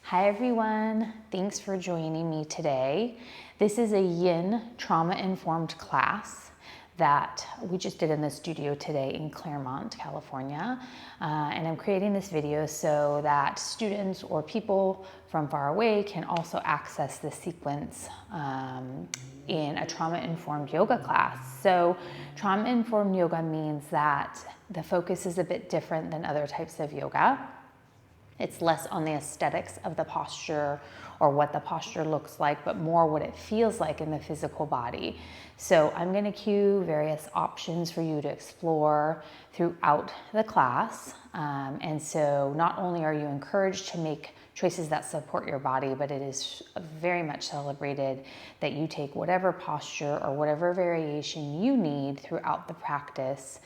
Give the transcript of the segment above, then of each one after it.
Hi everyone, thanks for joining me today. This is a Yin trauma-informed class that we just did in the studio today in Claremont, California. And I'm creating this video so that students or people from far away can also access this sequence in a trauma-informed yoga class. So trauma-informed yoga means that the focus is a bit different than other types of yoga. It's less on the aesthetics of the posture or what the posture looks like, but more what it feels like in the physical body. So I'm going to cue various options for you to explore throughout the class. And so not only are you encouraged to make choices that support your body, but it is very much celebrated that you take whatever posture or whatever variation you need throughout the practice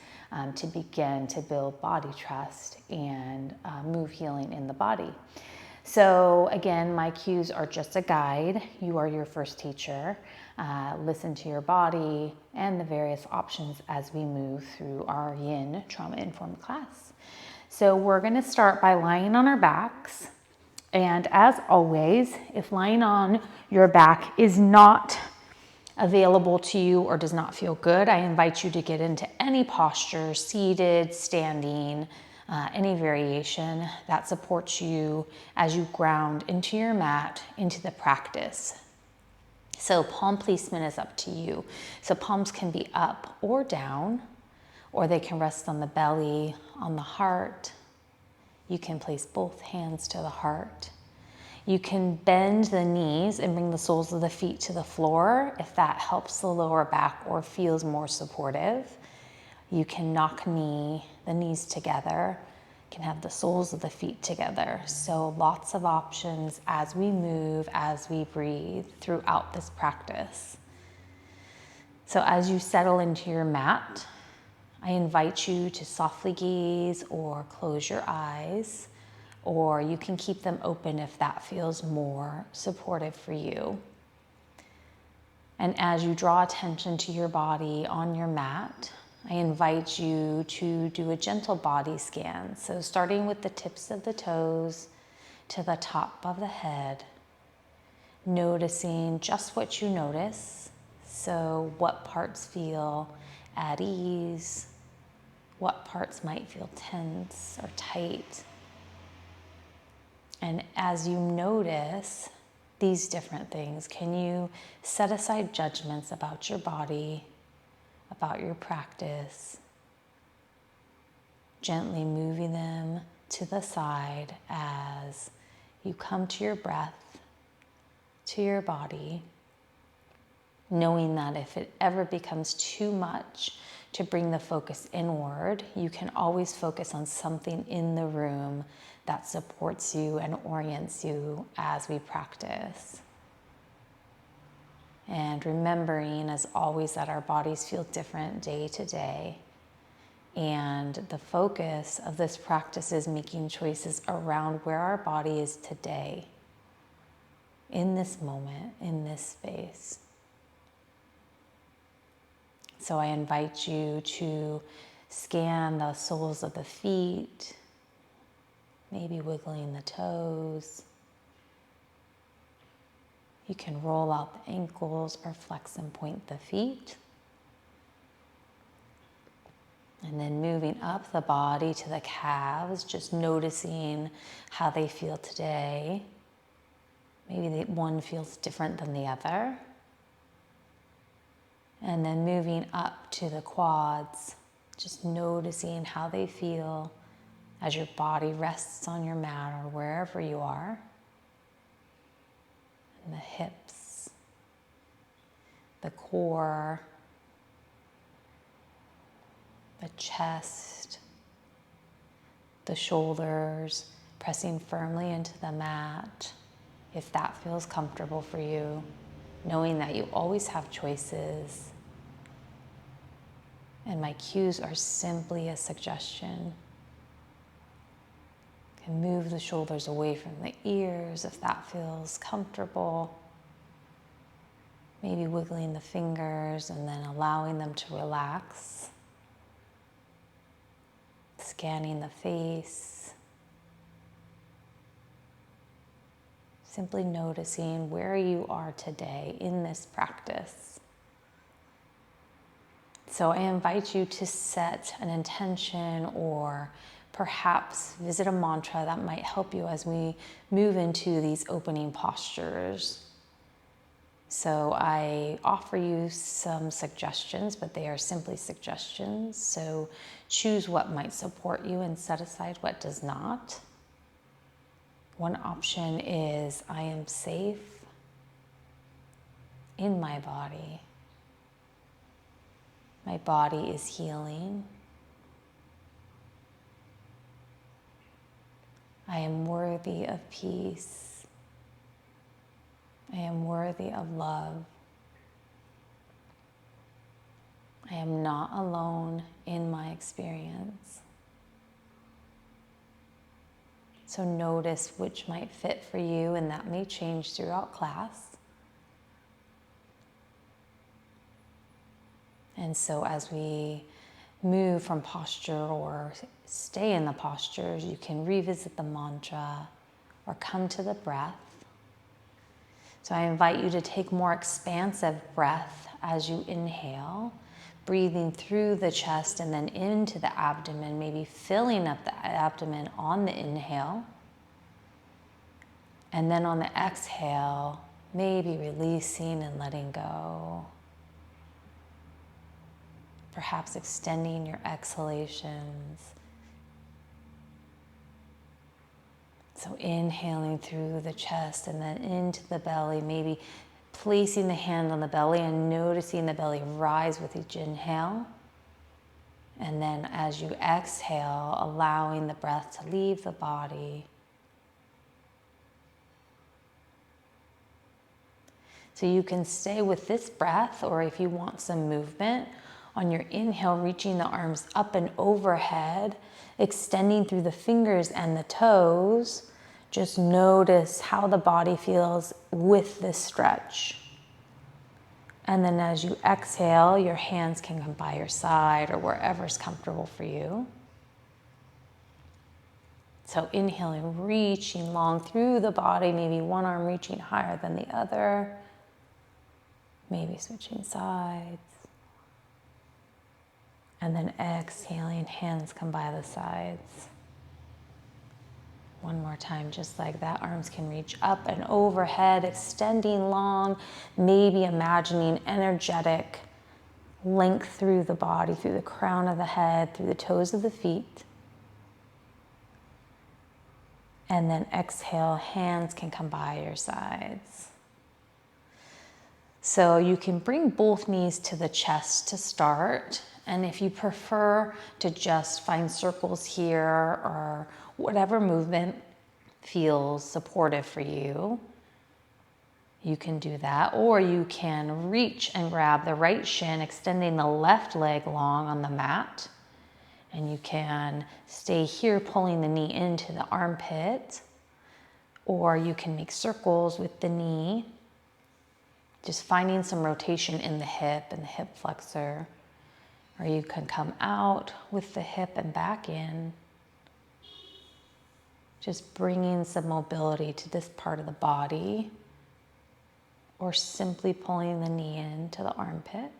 to begin to build body trust and move healing in the body. So again, my cues are just a guide. You are your first teacher. Listen to your body and the various options as we move through our Yin trauma-informed class. So we're going to start by lying on our backs. And as always, if lying on your back is not available to you or does not feel good, I invite you to get into any posture, seated, standing, any variation that supports you as you ground into your mat, into the practice. So palm placement is up to you. So palms can be up or down, or they can rest on the belly, on the heart. You can place both hands to the heart. You can bend the knees and bring the soles of the feet to the floor if that helps the lower back or feels more supportive. You can knock the knees together. You can have the soles of the feet together. So lots of options as we move, as we breathe throughout this practice. So as you settle into your mat, I invite you to softly gaze or close your eyes, or you can keep them open if that feels more supportive for you. And as you draw attention to your body on your mat, I invite you to do a gentle body scan. So starting with the tips of the toes to the top of the head, noticing just what you notice. So what parts feel at ease, what parts might feel tense or tight. And as you notice these different things, can you set aside judgments about your body, about your practice, gently moving them to the side as you come to your breath, to your body, knowing that if it ever becomes too much to bring the focus inward, you can always focus on something in the room that supports you and orients you as we practice. And remembering, as always, that our bodies feel different day to day. And the focus of this practice is making choices around where our body is today, in this moment, in this space. So I invite you to scan the soles of the feet, maybe wiggling the toes. You can roll out the ankles or flex and point the feet. And then moving up the body to the calves, just noticing how they feel today. Maybe one feels different than the other. And then moving up to the quads, just noticing how they feel as your body rests on your mat or wherever you are. And the hips, the core, the chest, the shoulders, pressing firmly into the mat if that feels comfortable for you, knowing that you always have choices. And my cues are simply a suggestion. You can move the shoulders away from the ears if that feels comfortable. Maybe wiggling the fingers and then allowing them to relax. Scanning the face. Simply noticing where you are today in this practice. So I invite you to set an intention or perhaps visit a mantra that might help you as we move into these opening postures. So I offer you some suggestions, but they are simply suggestions. So choose what might support you and set aside what does not. One option is I am safe in my body. My body is healing. I am worthy of peace. I am worthy of love. I am not alone in my experience. So notice which might fit for you, and that may change throughout class. And so as we move from posture or stay in the postures, you can revisit the mantra or come to the breath. So I invite you to take more expansive breath as you inhale, breathing through the chest and then into the abdomen, maybe filling up the abdomen on the inhale. And then on the exhale, maybe releasing and letting go. Perhaps extending your exhalations. So inhaling through the chest and then into the belly, maybe placing the hand on the belly and noticing the belly rise with each inhale. And then as you exhale, allowing the breath to leave the body. So you can stay with this breath, or if you want some movement, on your inhale, reaching the arms up and overhead, extending through the fingers and the toes. Just notice how the body feels with this stretch. And then as you exhale, your hands can come by your side or wherever's comfortable for you. So inhaling, reaching long through the body, maybe one arm reaching higher than the other. Maybe switching sides. And then exhaling, hands come by the sides. One more time, just like that. Arms can reach up and overhead, extending long, maybe imagining energetic length through the body, through the crown of the head, through the toes of the feet. And then exhale, hands can come by your sides. So you can bring both knees to the chest to start. And if you prefer to just find circles here or whatever movement feels supportive for you, you can do that. Or you can reach and grab the right shin, extending the left leg long on the mat. And you can stay here, pulling the knee into the armpit. Or you can make circles with the knee, just finding some rotation in the hip and the hip flexor. Or you can come out with the hip and back in. Just bringing some mobility to this part of the body. Or simply pulling the knee into the armpit.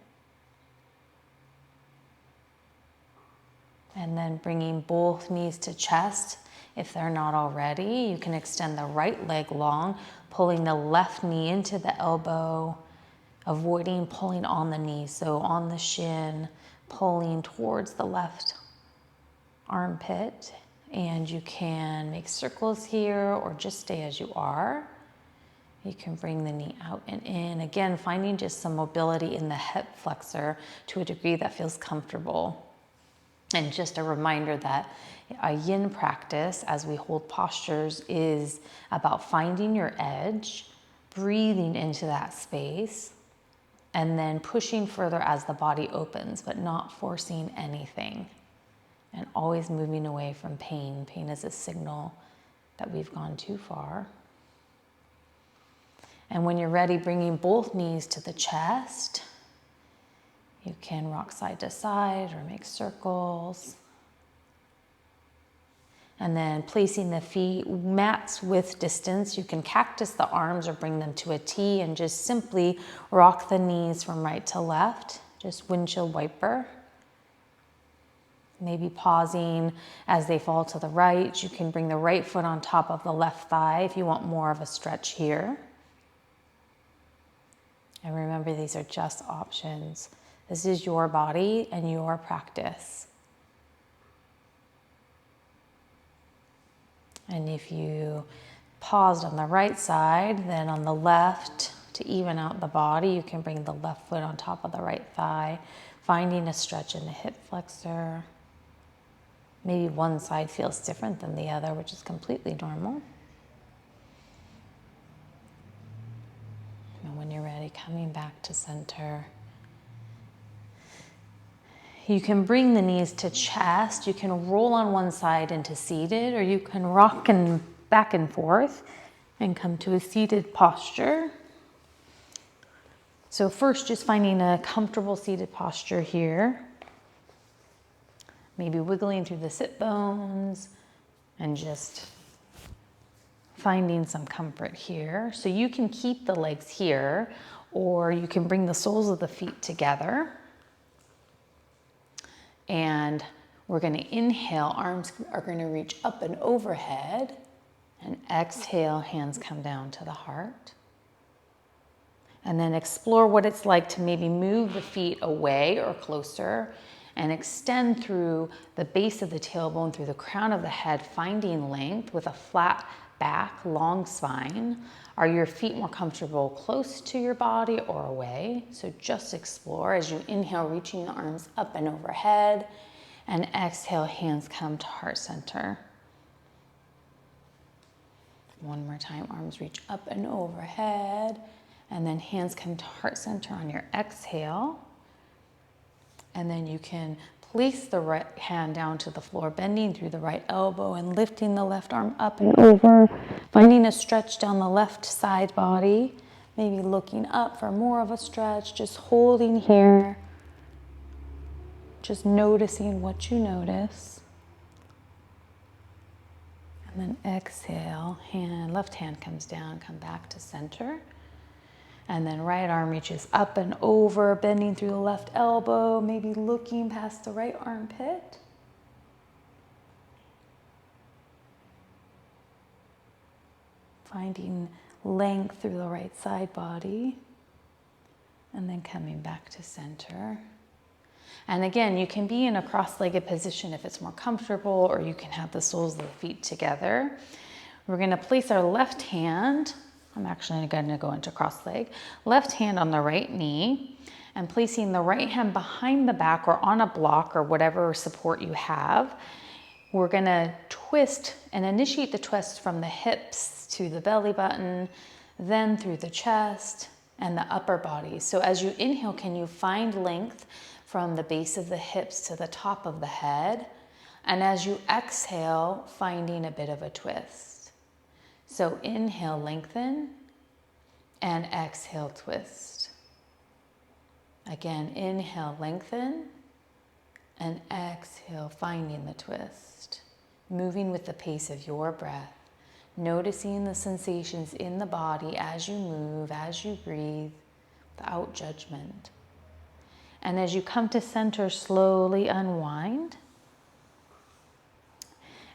And then bringing both knees to chest. If they're not already, you can extend the right leg long, pulling the left knee into the elbow, avoiding pulling on the knee. So on the shin, pulling towards the left armpit. And you can make circles here or just stay as you are. You can bring the knee out and in. Again, finding just some mobility in the hip flexor to a degree that feels comfortable. And just a reminder that a yin practice, as we hold postures, is about finding your edge, breathing into that space, and then pushing further as the body opens, but not forcing anything. And always moving away from pain. Pain is a signal that we've gone too far. And when you're ready, bringing both knees to the chest. You can rock side to side or make circles. And then placing the feet mats width distance. You can cactus the arms or bring them to a T and just simply rock the knees from right to left. Just windshield wiper. Maybe pausing as they fall to the right. You can bring the right foot on top of the left thigh if you want more of a stretch here. And remember, these are just options. This is your body and your practice. And if you paused on the right side, then on the left, to even out the body, you can bring the left foot on top of the right thigh, finding a stretch in the hip flexor. Maybe one side feels different than the other, which is completely normal. And when you're ready, coming back to center. You can bring the knees to chest. You can roll on one side into seated, or you can rock and back and forth and come to a seated posture. So first, just finding a comfortable seated posture here. Maybe wiggling through the sit bones and just finding some comfort here. So you can keep the legs here, or you can bring the soles of the feet together. And we're going to inhale, arms are going to reach up and overhead, and exhale, hands come down to the heart. And then explore what it's like to maybe move the feet away or closer and extend through the base of the tailbone, through the crown of the head, finding length with a flat back, long spine. Are your feet more comfortable close to your body or away? So just explore as you inhale, reaching the arms up and overhead, and exhale, hands come to heart center. One more time, arms reach up and overhead, and then hands come to heart center on your exhale. And then you can place the right hand down to the floor, bending through the right elbow and lifting the left arm up and over, finding a stretch down the left side body, maybe looking up for more of a stretch, just holding here, just noticing what you notice. And then exhale, left hand comes down, come back to center. And then right arm reaches up and over, bending through the left elbow, maybe looking past the right armpit. Finding length through the right side body. And then coming back to center. And again, you can be in a cross-legged position if it's more comfortable, or you can have the soles of the feet together. We're going to place our left hand, I'm actually going to go into cross leg, left hand on the right knee, and placing the right hand behind the back or on a block or whatever support you have. We're going to twist and initiate the twist from the hips to the belly button, then through the chest and the upper body. So as you inhale, can you find length from the base of the hips to the top of the head? And as you exhale, finding a bit of a twist. So inhale, lengthen, and exhale, twist. Again, inhale, lengthen, and exhale, finding the twist. Moving with the pace of your breath, noticing the sensations in the body as you move, as you breathe, without judgment. And as you come to center, slowly unwind.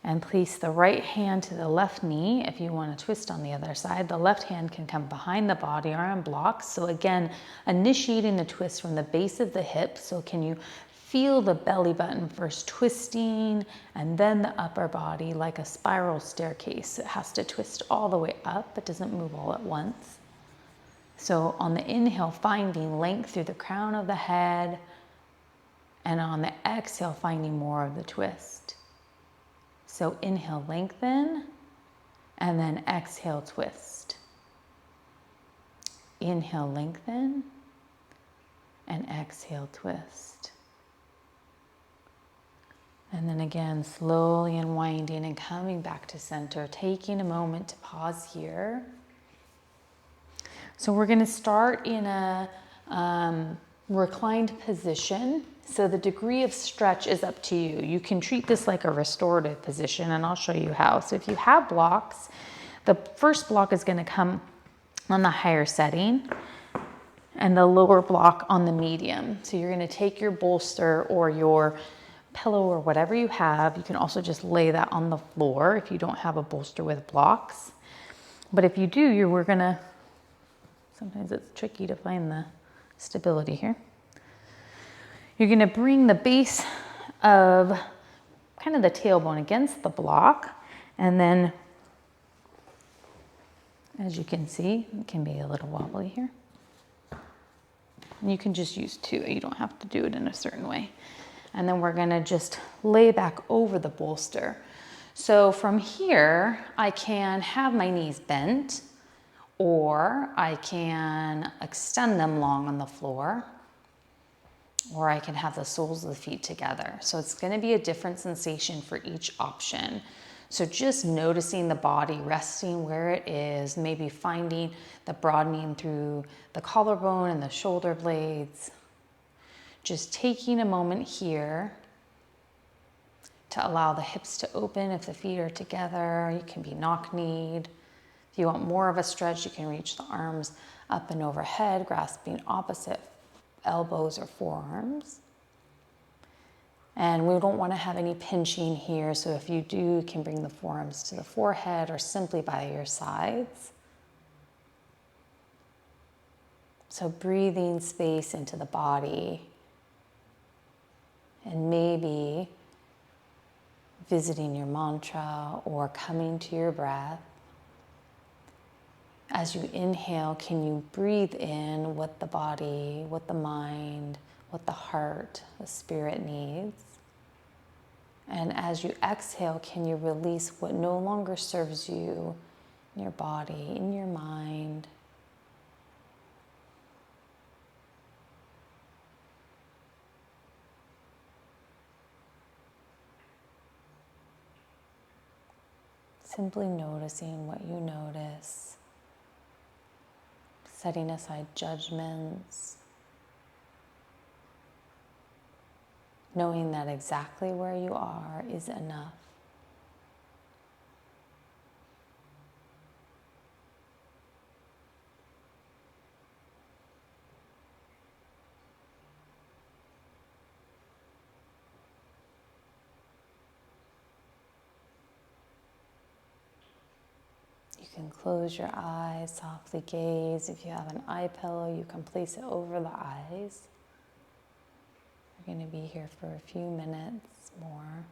And place the right hand to the left knee. If you want to twist on the other side, the left hand can come behind the body or on blocks. So again, initiating the twist from the base of the hips. So can you feel the belly button first twisting, and then the upper body like a spiral staircase. It has to twist all the way up. It doesn't move all at once. So on the inhale, finding length through the crown of the head. And on the exhale, finding more of the twist. So inhale, lengthen, and then exhale, twist. Inhale, lengthen, and exhale, twist. And then again, slowly unwinding and coming back to center, taking a moment to pause here. So we're going to start in a reclined position. So the degree of stretch is up to you. You can treat this like a restorative position, and I'll show you how. So if you have blocks, the first block is going to come on the higher setting and the lower block on the medium. So you're going to take your bolster or your pillow or whatever you have. You can also just lay that on the floor if you don't have a bolster with blocks. But if you do, we're going to, sometimes it's tricky to find the stability here. You're going to bring the base of kind of the tailbone against the block, and then, as you can see, it can be a little wobbly here. And you can just use two. You don't have to do it in a certain way. And then we're going to just lay back over the bolster. So from here, I can have my knees bent, or I can extend them long on the floor, or I can have the soles of the feet together. So it's going to be a different sensation for each option. So just noticing the body, resting where it is, maybe finding the broadening through the collarbone and the shoulder blades. Just taking a moment here to allow the hips to open if the feet are together. You can be knock-kneed. If you want more of a stretch, you can reach the arms up and overhead, grasping opposite elbows or forearms. And we don't want to have any pinching here, so if you do, you can bring the forearms to the forehead or simply by your sides. So breathing space into the body, and maybe visiting your mantra or coming to your breath. As you inhale, can you breathe in what the body, what the mind, what the heart, the spirit needs? And as you exhale, can you release what no longer serves you in your body, in your mind? Simply noticing what you notice. Setting aside judgments, knowing that exactly where you are is enough. You can close your eyes, softly gaze. If you have an eye pillow, you can place it over the eyes. We're going to be here for a few minutes more.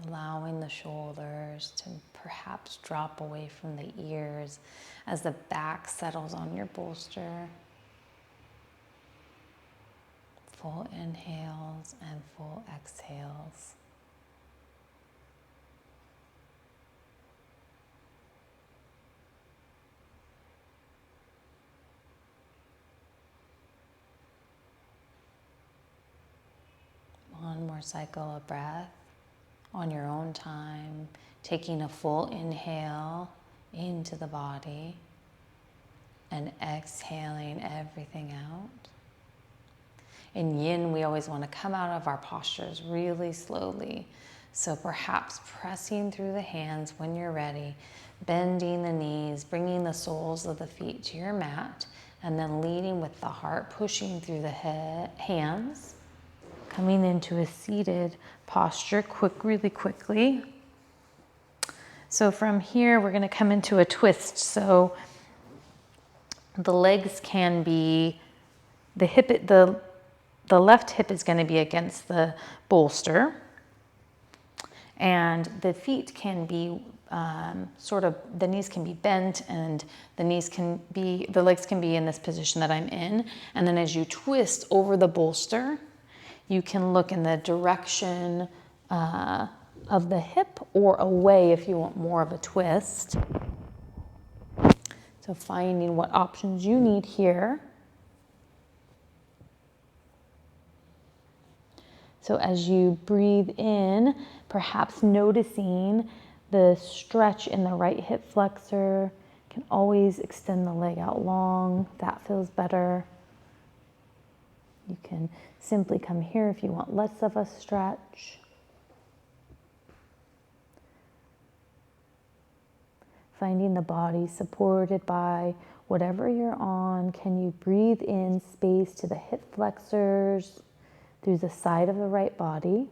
Allowing the shoulders to perhaps drop away from the ears as the back settles on your bolster. Full inhales and full exhales. One more cycle of breath. On your own time, taking a full inhale into the body and exhaling everything out. In Yin, we always want to come out of our postures really slowly. So perhaps pressing through the hands when you're ready, bending the knees, bringing the soles of the feet to your mat, and then leading with the heart, pushing through the hands. Coming into a seated posture really quickly. So from here, we're going to come into a twist. So the legs can be, the left hip is going to be against the bolster. And the feet can be the knees can be bent, and the legs can be in this position that I'm in. And then as you twist over the bolster, you can look in the direction of the hip or away if you want more of a twist. So finding what options you need here. So as you breathe in, perhaps noticing the stretch in the right hip flexor. Can always extend the leg out long. That feels better. You can simply come here if you want less of a stretch. Finding the body supported by whatever you're on. Can you breathe in space to the hip flexors through the side of the right body?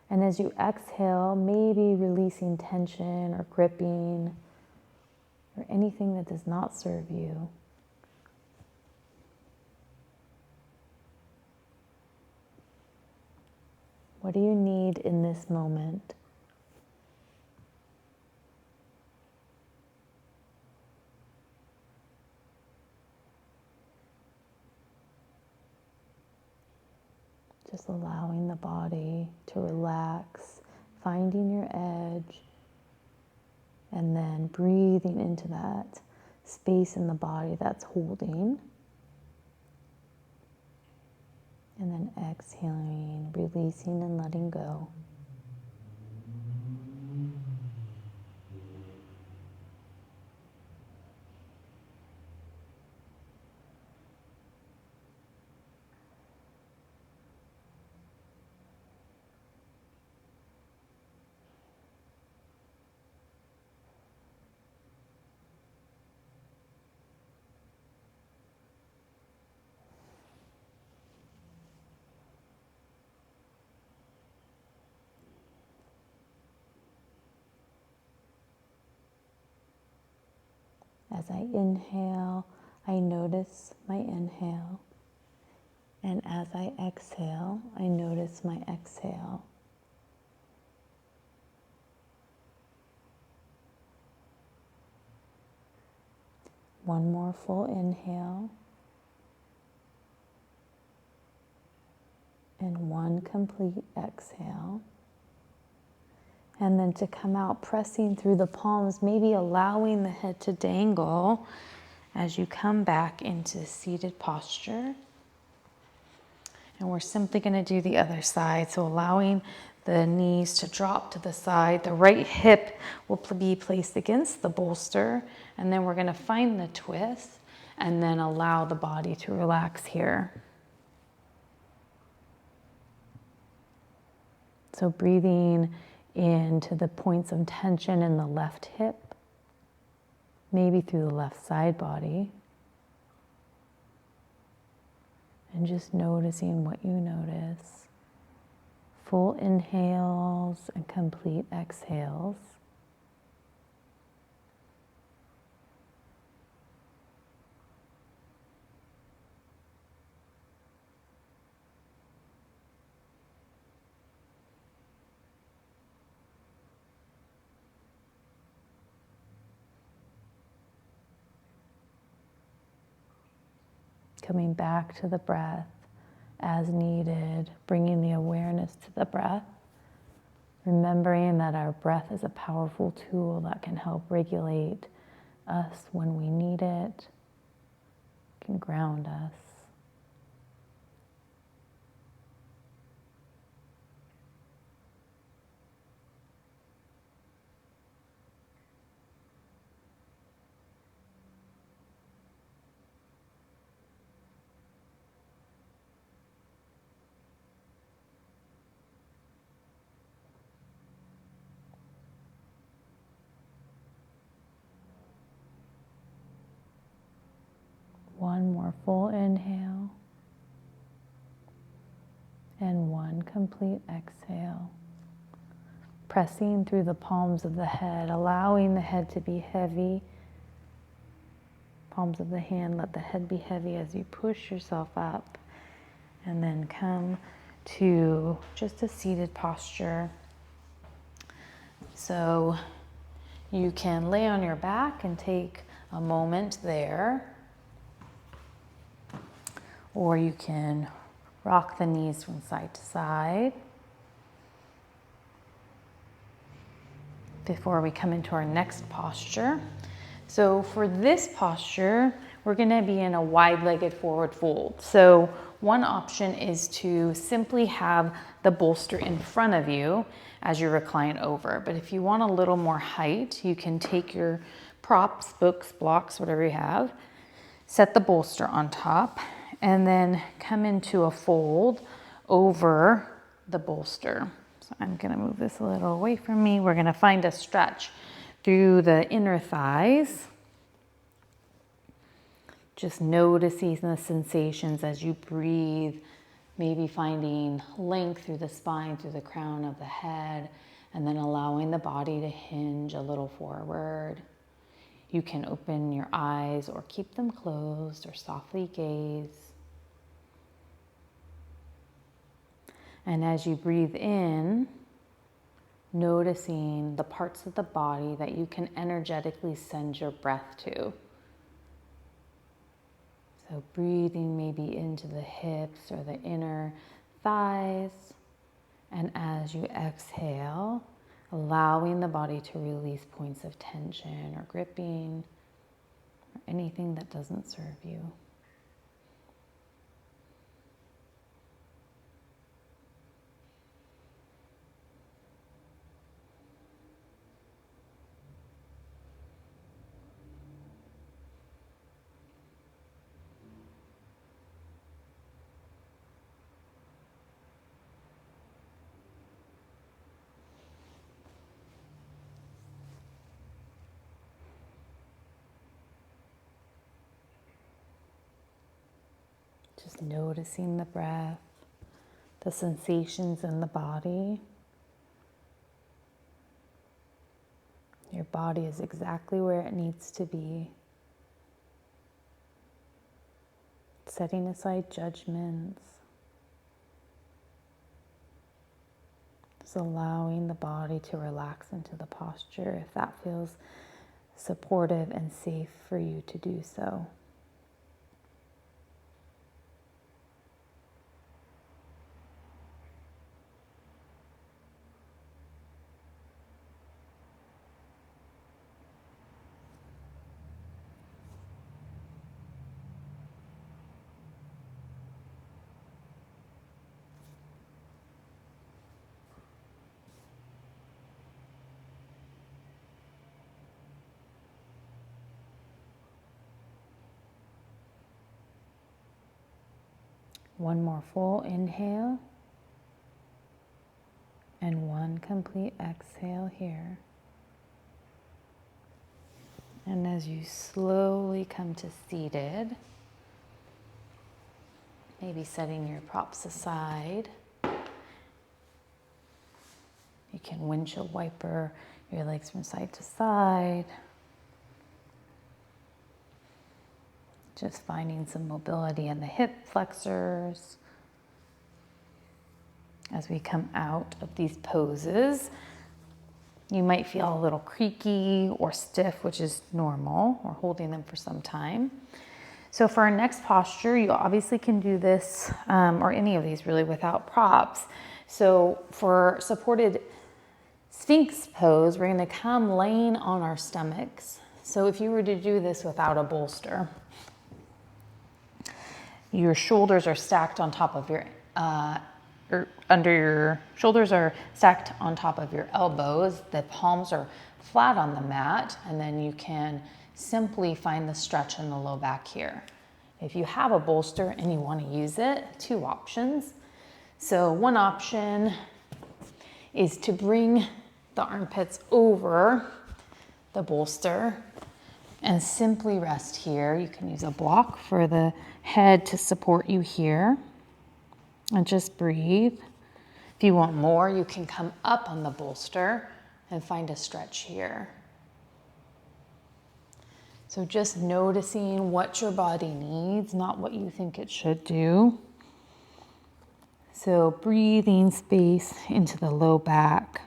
And as you exhale, maybe releasing tension or gripping or anything that does not serve you. What do you need in this moment? Just allowing the body to relax, finding your edge, and then breathing into that space in the body that's holding. And then exhaling, releasing and letting go. As I inhale, I notice my inhale. And as I exhale, I notice my exhale. One more full inhale. And one complete exhale. And then to come out, pressing through the palms, maybe allowing the head to dangle as you come back into seated posture. And we're simply going to do the other side. So allowing the knees to drop to the side. The right hip will be placed against the bolster. And then we're going to find the twist and then allow the body to relax here. So breathing into the points of tension in the left hip, maybe through the left side body. And just noticing what you notice. Full inhales and complete exhales. Coming back to the breath as needed, bringing the awareness to the breath, remembering that our breath is a powerful tool that can help regulate us when we need it, can ground us. One more full inhale and one complete exhale. Pressing through the palms of the head, allowing the head to be heavy. Palms of the hand, let the head be heavy as you push yourself up. And then come to just a seated posture. So you can lay on your back and take a moment there. Or you can Rock the knees from side to side. Before we come into our next posture. So for this posture, we're gonna be in a wide-legged forward fold. So one option is to simply have the bolster in front of you as you recline over. But if you want a little more height, you can take your props, books, blocks, whatever you have, set the bolster on top, and then come into a fold over the bolster. So I'm gonna move this a little away from me. We're gonna find a stretch through the inner thighs. Just noticing the sensations as you breathe, maybe finding length through the spine, through the crown of the head, and then allowing the body to hinge a little forward. You can open your eyes or keep them closed or softly gaze. And as you breathe in, noticing the parts of the body that you can energetically send your breath to. So breathing maybe into the hips or the inner thighs. And as you exhale, allowing the body to release points of tension or gripping or anything that doesn't serve you. Just noticing the breath, the sensations in the body. Your body is exactly where it needs to be. Setting aside judgments. Just allowing the body to relax into the posture if that feels supportive and safe for you to do so. One more full inhale and one complete exhale here. And as you slowly come to seated, maybe setting your props aside, you can windshield wiper your legs from side to side. Just finding some mobility in the hip flexors. As we come out of these poses, you might feel a little creaky or stiff, which is normal. We're holding them for some time. So for our next posture, you obviously can do this, or any of these really, without props. So for supported Sphinx pose, we're gonna come laying on our stomachs. So if you were to do this without a bolster, your shoulders are stacked on top of your, your shoulders are stacked on top of your elbows. The palms are flat on the mat, and then you can simply find the stretch in the low back here. If you have a bolster and you want to use it, two options. So one option is to bring the armpits over the bolster and simply rest here. You can use a block for the head to support you here. And just breathe. If you want more, you can come up on the bolster and find a stretch here. So just noticing what your body needs, not what you think it should do. So breathing space into the low back.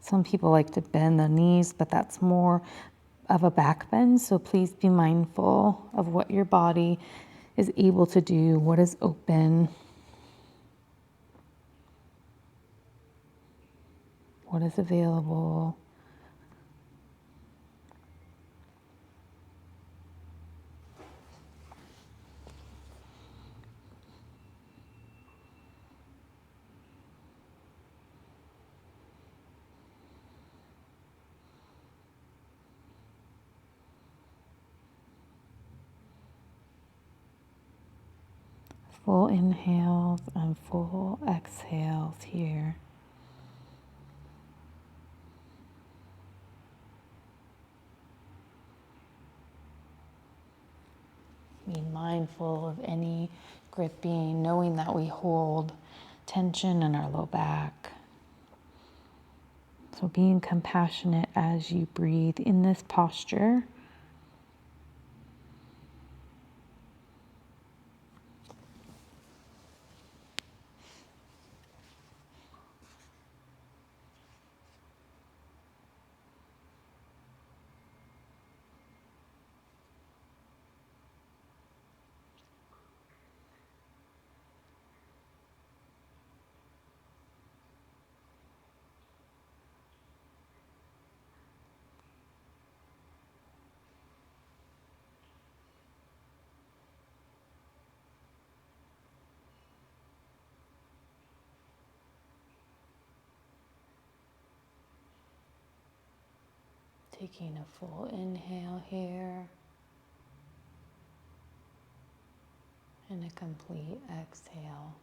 Some people like to bend the knees, but that's more of a back bend. So please be mindful of what your body is able to do, what is open. what is available. Full inhales and full exhales here. Being mindful of any gripping, knowing that we hold tension in our low back. So being compassionate as you breathe in this posture. Taking a full inhale here and a complete exhale.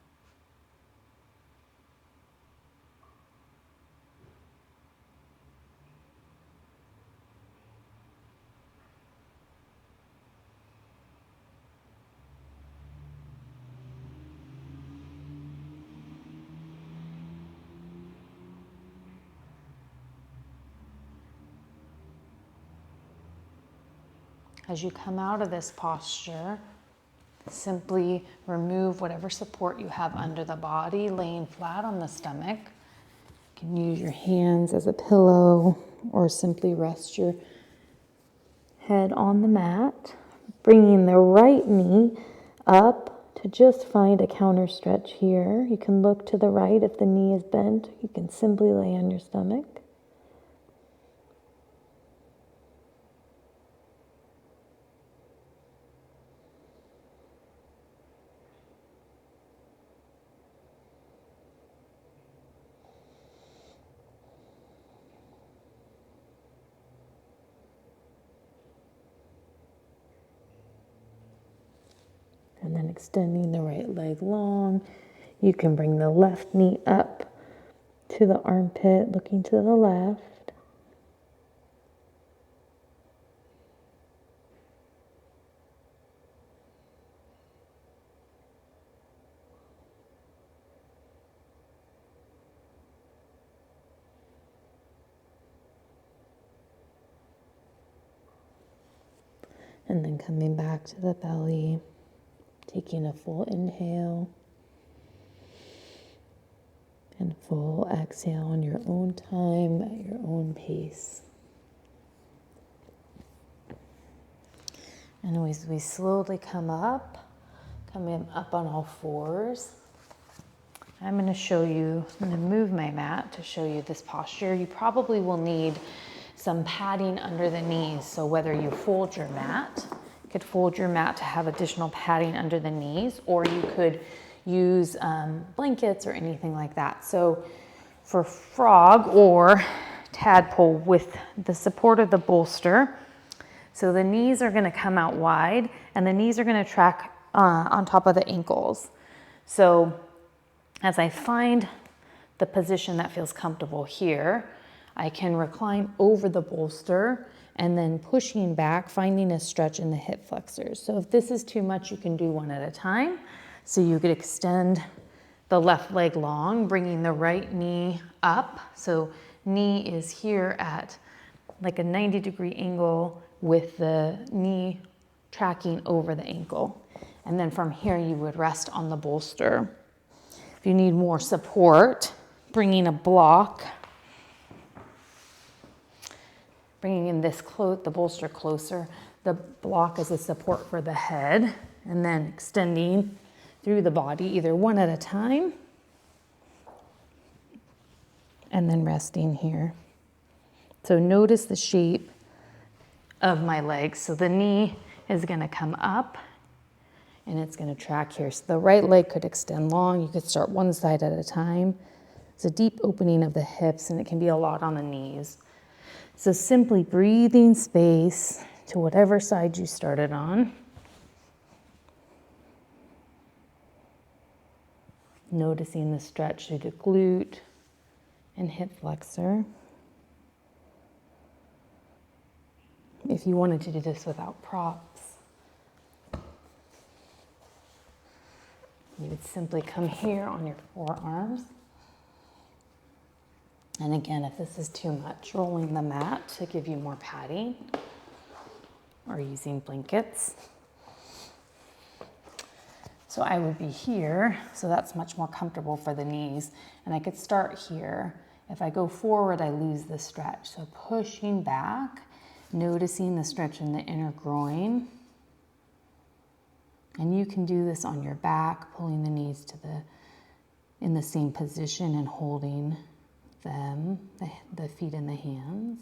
As you come out of this posture, simply remove whatever support you have under the body, laying flat on the stomach. You can use your hands as a pillow or simply rest your head on the mat, bringing the right knee up to just find a counter stretch here. You can look to the right if the knee is bent. You can simply lay on your stomach. And then extending the right leg long. You can bring the left knee up to the armpit, looking to the left. And then coming back to the belly, taking a full inhale and full exhale on your own time, at your own pace. And as we slowly come up on all fours, I'm going to show you, I'm going to move my mat to show you this posture. You probably will need some padding under the knees. So whether you fold your mat, you could fold your mat to have additional padding under the knees, or you could use blankets or anything like that. So for frog or tadpole with the support of the bolster, so the knees are going to come out wide and the knees are going to track on top of the ankles. So as I find the position that feels comfortable here, I can recline over the bolster and then pushing back, finding a stretch in the hip flexors. So if this is too much, you can do one at a time. So you could extend the left leg long, bringing the right knee up. So knee is here at like a 90-degree angle with the knee tracking over the ankle. And then from here, you would rest on the bolster. If you need more support, bringing a block, bringing in the bolster closer, the block as a support for the head, and then extending through the body, either one at a time and then resting here. So notice the shape of my legs. So the knee is gonna come up and it's gonna track here. So the right leg could extend long. You could start one side at a time. It's a deep opening of the hips and it can be a lot on the knees. So simply breathing space to whatever side you started on. Noticing the stretch through the glute and hip flexor. If you wanted to do this without props, you would simply come here on your forearms. And again, if this is too much, rolling the mat to give you more padding or using blankets. So I would be here, so that's much more comfortable for the knees. And I could start here. If I go forward, I lose the stretch. So pushing back, noticing the stretch in the inner groin. And you can do this on your back, pulling the knees to in the same position and holding them, the feet and the hands.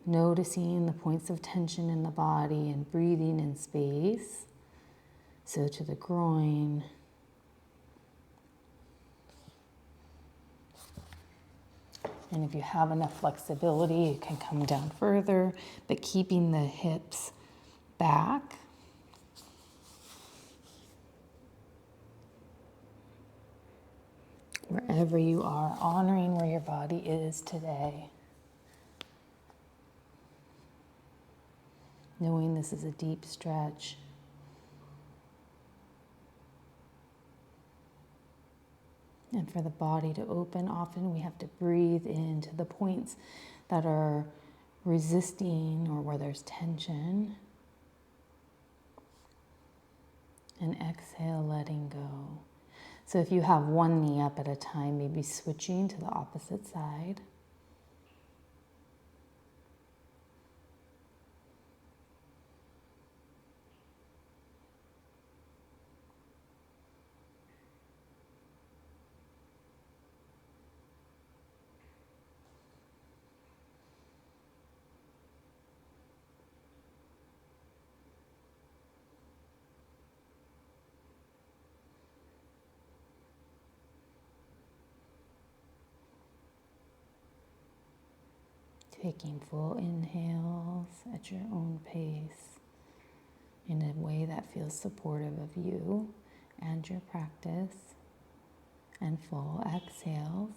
Noticing the points of tension in the body and breathing in space. So to the groin. And if you have enough flexibility, you can come down further, but keeping the hips back. Wherever you are, honoring where your body is today. Knowing this is a deep stretch. And for the body to open, often we have to breathe into the points that are resisting or where there's tension. And exhale, letting go. So if you have one knee up at a time, maybe switching to the opposite side. Taking full inhales at your own pace in a way that feels supportive of you and your practice, and full exhales.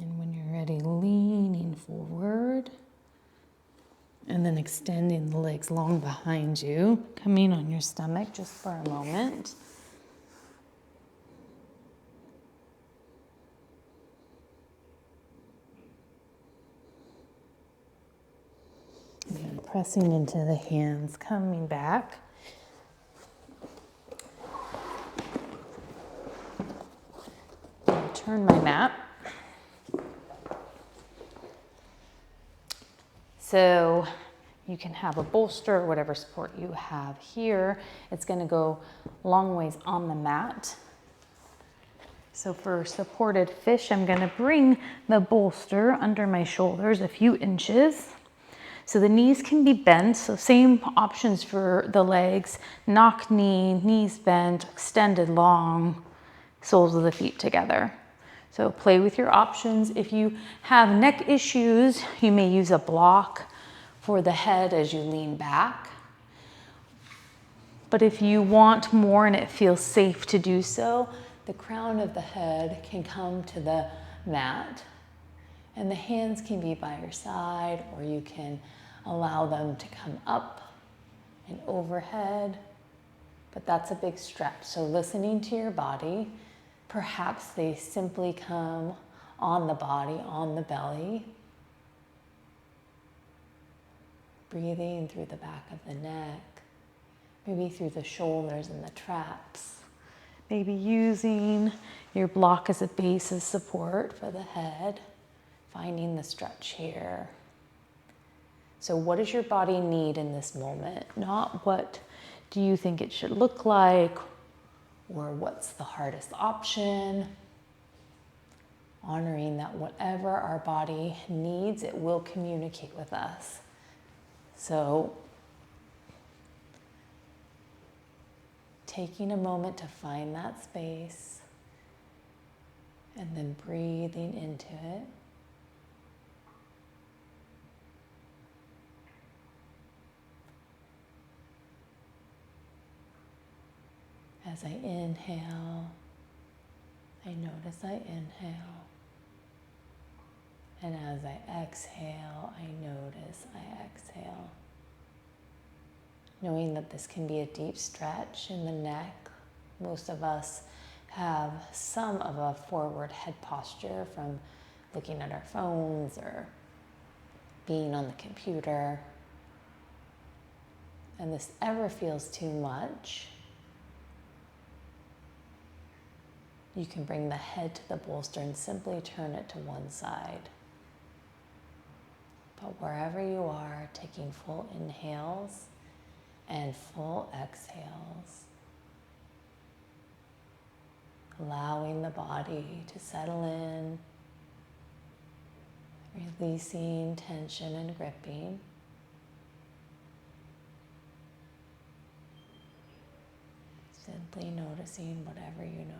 And when you're ready, leaning forward and then extending the legs long behind you, coming on your stomach just for a moment. And pressing into the hands, coming back. I'll turn my mat. So you can have a bolster or whatever support you have here. It's going to go long ways on the mat. So for supported fish, I'm going to bring the bolster under my shoulders a few inches. So the knees can be bent. So same options for the legs. Knock knee, knees bent, extended long, soles of the feet together. So play with your options. If you have neck issues, you may use a block for the head as you lean back. But if you want more and it feels safe to do so, the crown of the head can come to the mat. And the hands can be by your side, or you can allow them to come up and overhead. But that's a big stretch. So listening to your body. Perhaps they simply come on the body, on the belly. Breathing through the back of the neck, maybe through the shoulders and the traps. Maybe using your block as a base of support for the head, finding the stretch here. So what does your body need in this moment? Not what do you think it should look like, or what's the hardest option. Honoring that whatever our body needs, it will communicate with us. So taking a moment to find that space and then breathing into it. As I inhale, I notice I inhale. And as I exhale, I notice I exhale. Knowing that this can be a deep stretch in the neck. Most of us have some of a forward head posture from looking at our phones or being on the computer. And this ever feels too much, you can bring the head to the bolster and simply turn it to one side. But wherever you are, taking full inhales and full exhales, allowing the body to settle in, releasing tension and gripping. Simply noticing whatever you notice.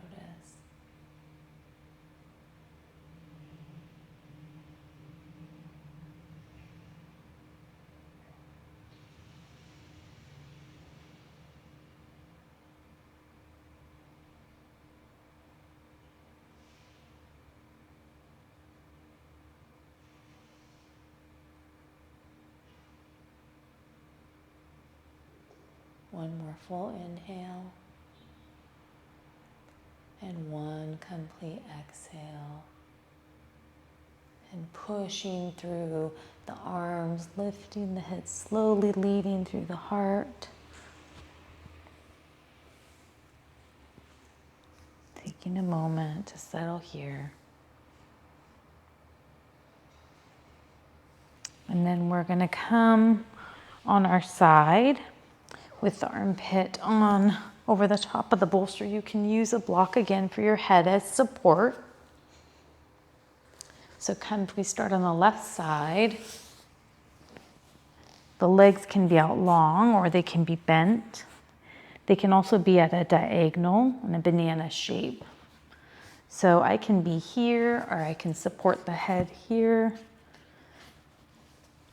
One more full inhale and one complete exhale. And pushing through the arms, lifting the head slowly, leading through the heart. Taking a moment to settle here. And then we're going to come on our side with the armpit on over the top of the bolster. You can use a block again for your head as support. So we start on the left side. The legs can be out long or they can be bent. They can also be at a diagonal in a banana shape. So I can be here or I can support the head here.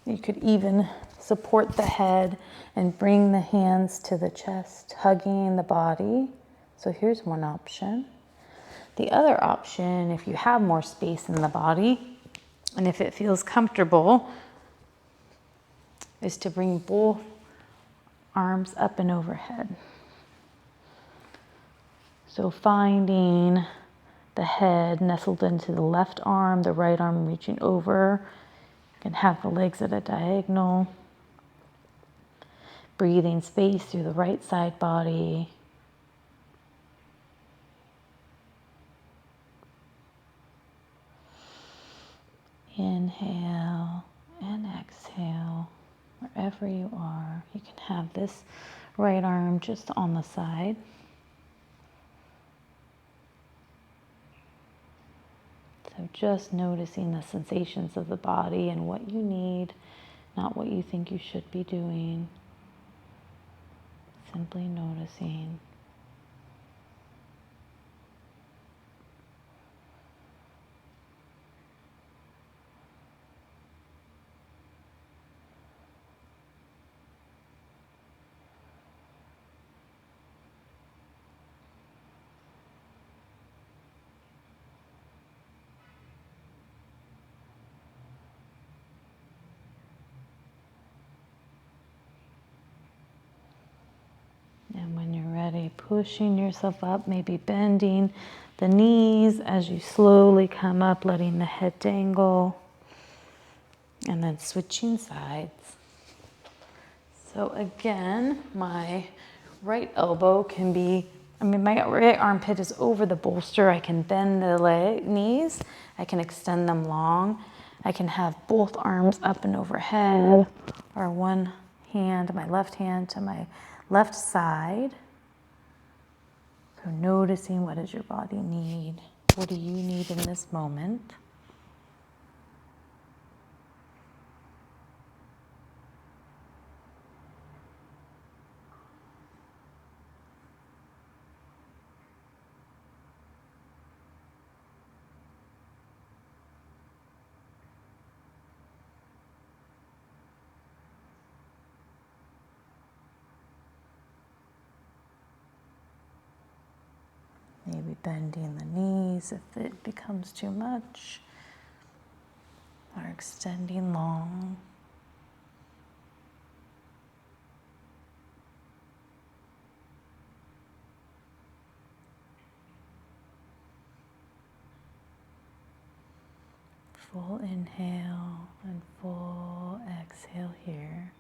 You could even support the head and bring the hands to the chest, hugging the body. So here's one option. The other option, if you have more space in the body, and if it feels comfortable, is to bring both arms up and overhead. So finding the head nestled into the left arm, the right arm reaching over. You can have the legs at a diagonal. Breathing space through the right side body. Inhale and exhale, wherever you are. You can have this right arm just on the side. So just noticing the sensations of the body and what you need, not what you think you should be doing. Simply noticing. And when you're ready, pushing yourself up, maybe bending the knees as you slowly come up, letting the head dangle, and then switching sides. So again, my right elbow can be My right armpit is over the bolster. I can bend the knees. I can extend them long. I can have both arms up and overhead, or one hand, my left hand to my left side. So noticing, what does your body need? What do you need in this moment? Maybe bending the knees if it becomes too much, or extending long. Full inhale and full exhale here.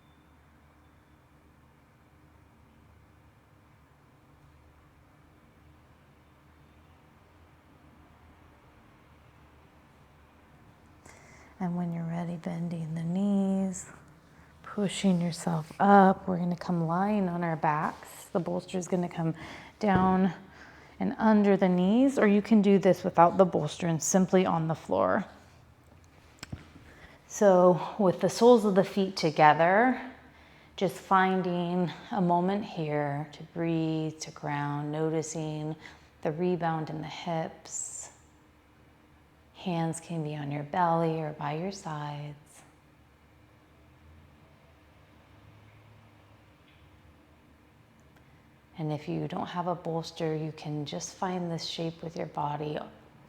And when you're ready, bending the knees, pushing yourself up. We're going to come lying on our backs. The bolster is going to come down and under the knees, or you can do this without the bolster and simply on the floor. So with the soles of the feet together, just finding a moment here to breathe, to ground, noticing the rebound in the hips. Hands can be on your belly or by your sides. And if you don't have a bolster, you can just find this shape with your body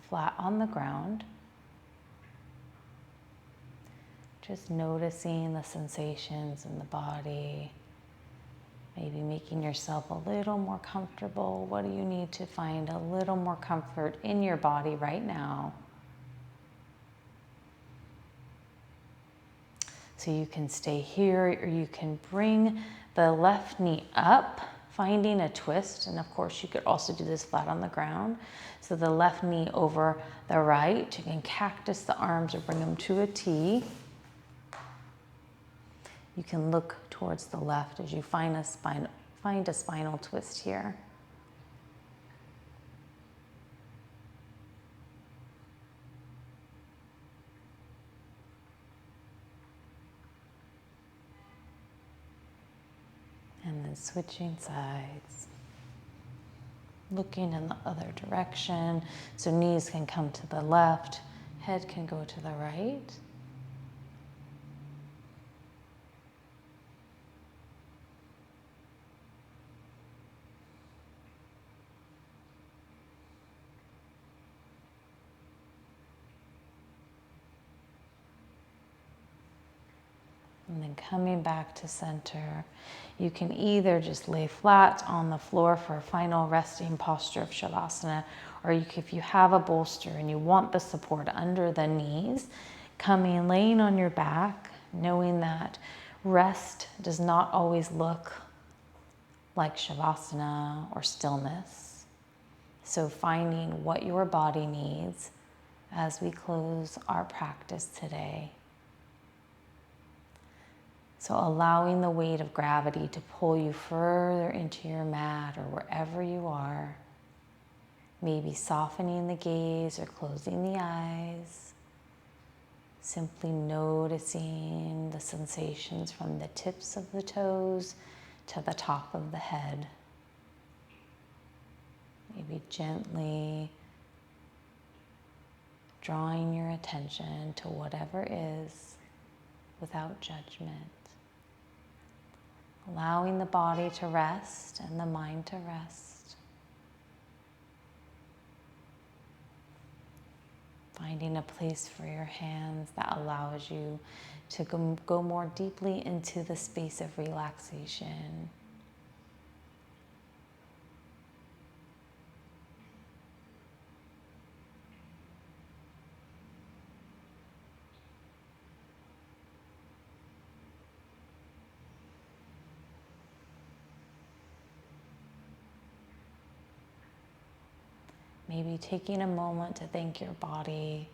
flat on the ground. Just noticing the sensations in the body. Maybe making yourself a little more comfortable. What do you need to find a little more comfort in your body right now? So you can stay here, or you can bring the left knee up, finding a twist. And of course, you could also do this flat on the ground. So the left knee over the right. You can cactus the arms or bring them to a T. You can look towards the left as you find a spinal twist here. And then switching sides. Looking in the other direction. So knees can come to the left, head can go to the right. And then coming back to center, you can either just lay flat on the floor for a final resting posture of Shavasana, or if you have a bolster and you want the support under the knees, laying on your back, knowing that rest does not always look like Shavasana or stillness. So finding what your body needs as we close our practice today. So allowing the weight of gravity to pull you further into your mat or wherever you are. Maybe softening the gaze or closing the eyes. Simply noticing the sensations from the tips of the toes to the top of the head. Maybe gently drawing your attention to whatever is without judgment. Allowing the body to rest and the mind to rest. Finding a place for your hands that allows you to go more deeply into the space of relaxation. Maybe taking a moment to thank your body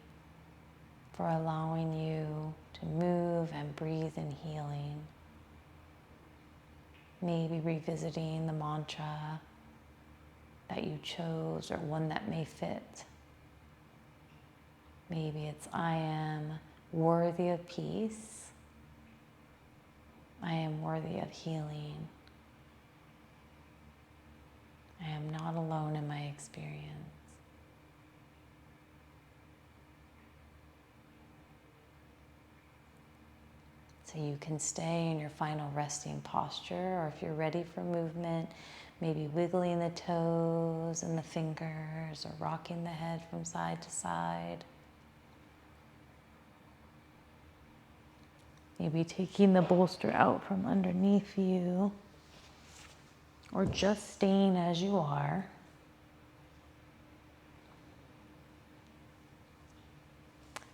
for allowing you to move and breathe in healing. Maybe revisiting the mantra that you chose or one that may fit. Maybe it's I am worthy of peace. I am worthy of healing. I am not alone in my experience. So you can stay in your final resting posture, or if you're ready for movement, maybe wiggling the toes and the fingers or rocking the head from side to side. Maybe taking the bolster out from underneath you, or just staying as you are.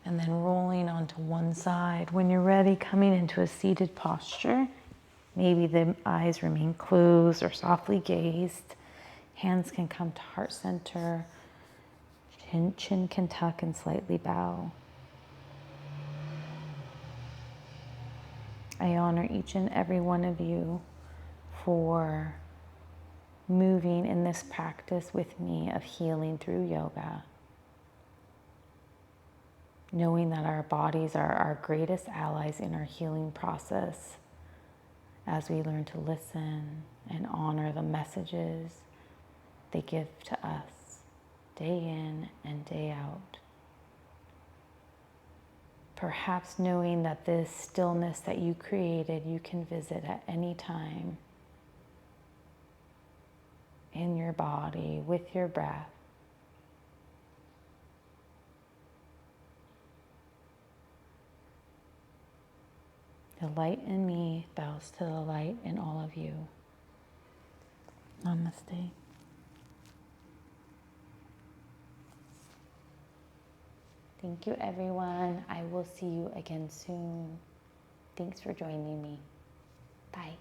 And then rolling onto one side. When you're ready, coming into a seated posture. Maybe the eyes remain closed or softly gazed. Hands can come to heart center. Chin can tuck and slightly bow. I honor each and every one of you for moving in this practice with me of healing through yoga. Knowing that our bodies are our greatest allies in our healing process as we learn to listen and honor the messages they give to us day in and day out. Perhaps knowing that this stillness that you created, you can visit at any time in your body with your breath. The light in me bows to the light in all of you. Namaste. Thank you, everyone. I will see you again soon. Thanks for joining me. Bye.